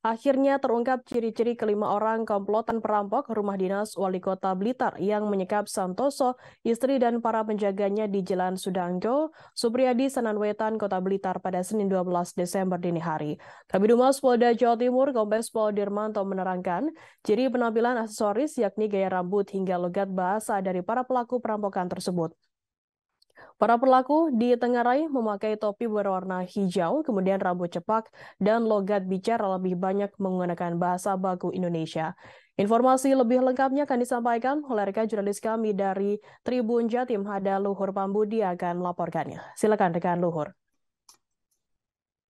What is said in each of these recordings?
Akhirnya terungkap ciri-ciri kelima orang komplotan perampok rumah dinas Wali Kota Blitar yang menyekap Santoso, istri dan para penjaganya di Jalan Sudangjo, Supriyadi, Sananwetan, Kota Blitar pada Senin 12 Desember dini hari. Kabid Humas Polda Jawa Timur, Kombes Pol Dirmanto menerangkan, ciri penampilan aksesoris yakni gaya rambut hingga logat bahasa dari para pelaku perampokan tersebut. Para pelaku ditengarai memakai topi berwarna hijau, kemudian rambut cepak, dan logat bicara lebih banyak menggunakan bahasa baku Indonesia. Informasi lebih lengkapnya akan disampaikan oleh rekan jurnalis kami dari Tribun Jatim, ada Luhur Pambudi akan melaporkannya. Silakan rekan Luhur.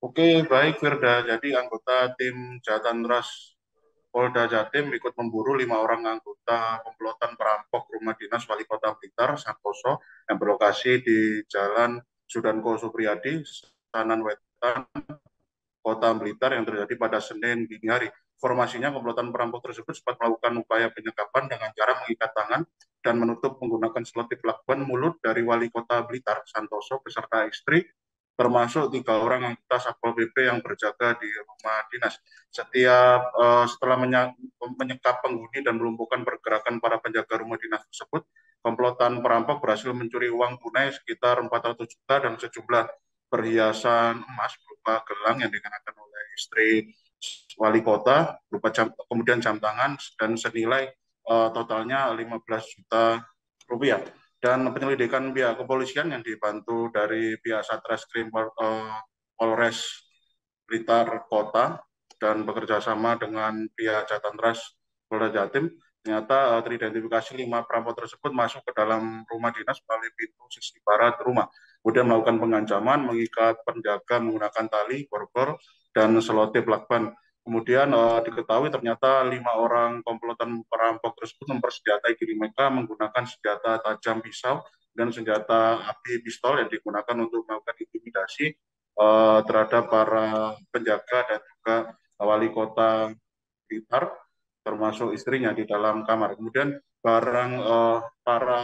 Oke, baik Firda. Jadi anggota tim Jatan Ras Polda Jatim ikut memburu 5 orang anggota komplotan perampok rumah dinas Wali Kota Blitar, Santoso, yang berlokasi di Jalan Sudanko Supriyadi, Sananwetan, Kota Blitar yang terjadi pada Senin dini hari. Informasinya komplotan perampok tersebut sempat melakukan upaya penyekapan dengan cara mengikat tangan dan menutup menggunakan selotip lakban mulut dari Wali Kota Blitar, Santoso, beserta istri, termasuk 3 orang anggota Satpol PP yang berjaga di rumah dinas. Setelah menyekap penghuni dan melumpuhkan pergerakan para penjaga rumah dinas tersebut, komplotan perampok berhasil mencuri uang tunai sekitar 400 juta dan sejumlah perhiasan emas berupa gelang yang dikenakan oleh istri wali kota, kemudian jam tangan dan senilai totalnya 15 juta rupiah. Dan penyelidikan pihak kepolisian yang dibantu dari pihak Satreskrim Polres Blitar Kota dan bekerja sama dengan pihak Jatantras Polda Jatim, ternyata teridentifikasi 5 perampok tersebut masuk ke dalam rumah dinas melalui pintu sisi barat rumah. Kemudian melakukan pengancaman, mengikat penjaga menggunakan tali, borgol, dan selotip lakban. Kemudian diketahui ternyata 5 orang komplotan perampok tersebut mempersenjatai diri mereka menggunakan senjata tajam pisau dan senjata api pistol yang digunakan untuk melakukan intimidasi terhadap para penjaga dan juga wali kota Blitar, termasuk istrinya di dalam kamar. Kemudian barang para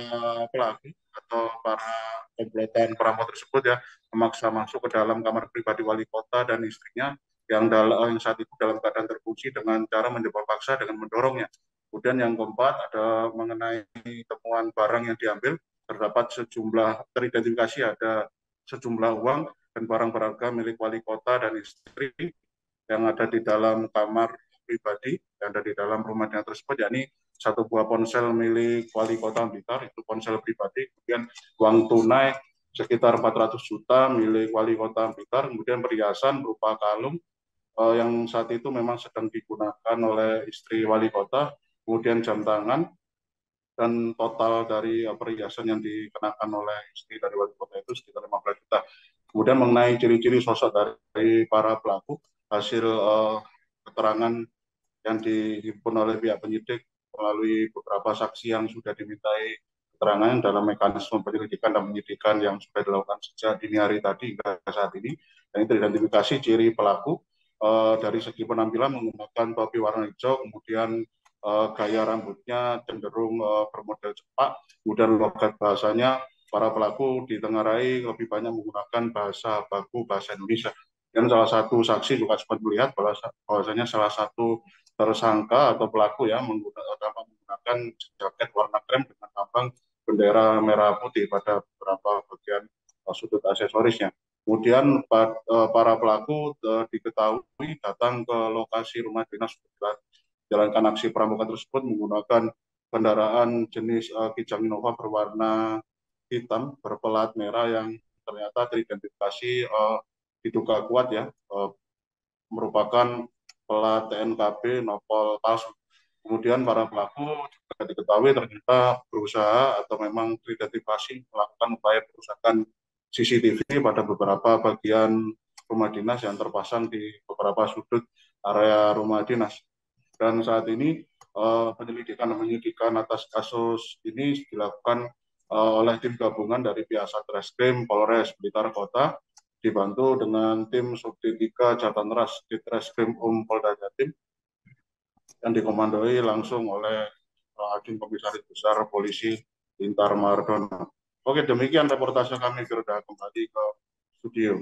pelaku atau para komplotan perampok tersebut ya memaksa masuk ke dalam kamar pribadi wali kota dan istrinya yang saat itu dalam keadaan terkunci dengan cara menjebak paksa dengan mendorongnya. Kemudian yang keempat ada mengenai temuan barang yang diambil, terdapat teridentifikasi ada sejumlah uang dan barang berharga milik wali kota dan istri yang ada di dalam kamar pribadi yang ada di dalam rumah dinas tersebut, yakni satu buah ponsel milik wali kota Blitar, itu ponsel pribadi, kemudian uang tunai sekitar 400 juta milik wali kota Blitar, kemudian perhiasan berupa kalung yang saat itu memang sedang digunakan oleh istri wali kota, kemudian jam tangan, dan total dari perhiasan yang dikenakan oleh istri dari wali kota itu sekitar 15 juta. Kemudian mengenai ciri-ciri sosok dari para pelaku, hasil keterangan yang dihimpun oleh pihak penyidik melalui beberapa saksi yang sudah dimintai keterangan dalam mekanisme penyelidikan dan penyidikan yang sudah dilakukan sejak dini hari tadi hingga saat ini. Dan itu identifikasi ciri pelaku dari segi penampilan menggunakan topi warna hijau, kemudian gaya rambutnya cenderung bermodel cepak, kemudian logat bahasanya para pelaku ditengarai lebih banyak menggunakan bahasa baku, bahasa Indonesia. Dan salah satu saksi juga sempat melihat bahwasanya salah satu tersangka atau pelaku ya menggunakan jaket warna krem dengan lambang bendera merah putih pada beberapa bagian sudut aksesorisnya. Kemudian para pelaku diketahui datang ke lokasi rumah dinas menjalankan aksi perampokan tersebut menggunakan kendaraan jenis Kijang Innova berwarna hitam berpelat merah yang ternyata teridentifikasi diduga kuat ya merupakan plat TNKB nopol palsu. Kemudian para pelaku juga diketahui ternyata berusaha atau memang teridentifikasi melakukan upaya perusakan CCTV pada beberapa bagian rumah dinas yang terpasang di beberapa sudut area rumah dinas. Dan saat ini penyelidikan dan penyidikan atas kasus ini dilakukan oleh tim gabungan dari pihak Satreskrim Polres Blitar Kota dibantu dengan tim Subdit 3 Jatantras Ditreskrim Polda Jatim yang dikomandoi langsung oleh Hakim Komisaris Besar Polisi Intar Mardono. Oke, demikian reportase kami, Firda, kembali ke studio.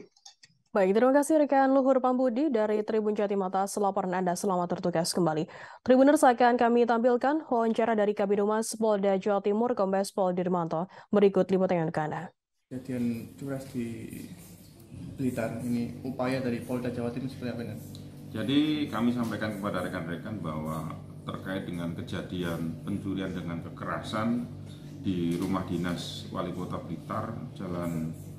Baik, terima kasih rekan Luhur Pambudi dari Tribun Jatim atas laporan Anda. Selamat bertugas kembali. Tribuners, akan kami tampilkan wawancara dari Kabid Humas Polda Jawa Timur, Kombes Pol Dirmanto. Berikut liputan untuk Anda. Kejadian curas di Blitar, ini upaya dari Polda Jawa Timur seperti apa? Jadi kami sampaikan kepada rekan-rekan bahwa terkait dengan kejadian pencurian dengan kekerasan di rumah dinas Wali Kota Blitar, Jalan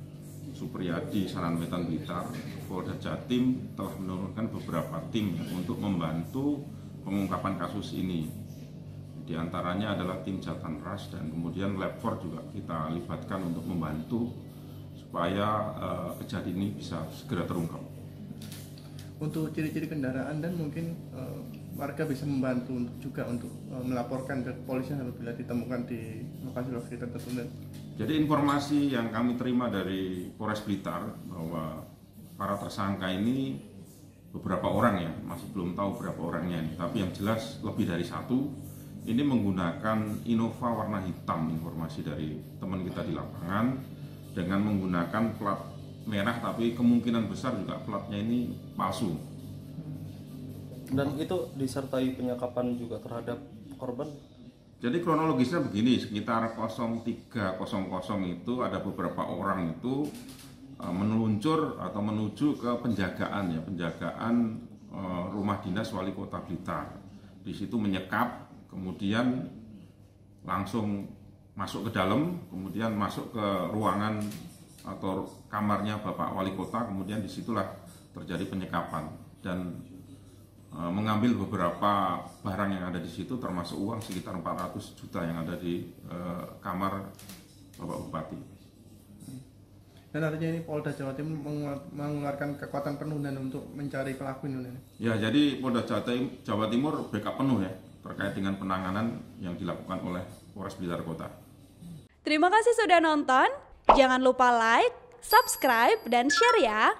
Supriyadi, Sananwetan, Blitar, Polda Jatim telah menurunkan beberapa tim untuk membantu pengungkapan kasus ini. Di antaranya adalah tim Jatanras dan kemudian Lab 4 juga kita libatkan untuk membantu supaya kejadian ini bisa segera terungkap. Untuk ciri-ciri kendaraan dan mungkin warga bisa membantu untuk melaporkan ke kepolisian apabila ditemukan di lokasi-lokasi tertentu. Jadi informasi yang kami terima dari Polres Blitar bahwa para tersangka ini beberapa orang ya, masih belum tahu berapa orangnya ini, tapi yang jelas lebih dari satu. Ini menggunakan Innova warna hitam, informasi dari teman kita di lapangan, dengan menggunakan plat merah, tapi kemungkinan besar juga platnya ini palsu. Dan itu disertai penyekapan juga terhadap korban? Jadi kronologisnya begini, sekitar 03.00 itu ada beberapa orang itu meluncur atau menuju ke penjagaan rumah dinas Wali Kota Blitar. Di situ menyekap, kemudian langsung masuk ke dalam, kemudian masuk ke ruangan atau kamarnya Bapak Wali Kota, kemudian disitulah terjadi penyekapan dan mengambil beberapa barang yang ada di situ, termasuk uang sekitar 400 juta yang ada di kamar Bapak Bupati. Dan artinya ini Polda Jawa Timur mengeluarkan kekuatan penuh dan untuk mencari pelaku ini. Ya, jadi Polda Jawa Timur backup penuh ya terkait dengan penanganan yang dilakukan oleh Polres Blitar Kota. Terima kasih sudah nonton. Jangan lupa like, subscribe, dan share ya!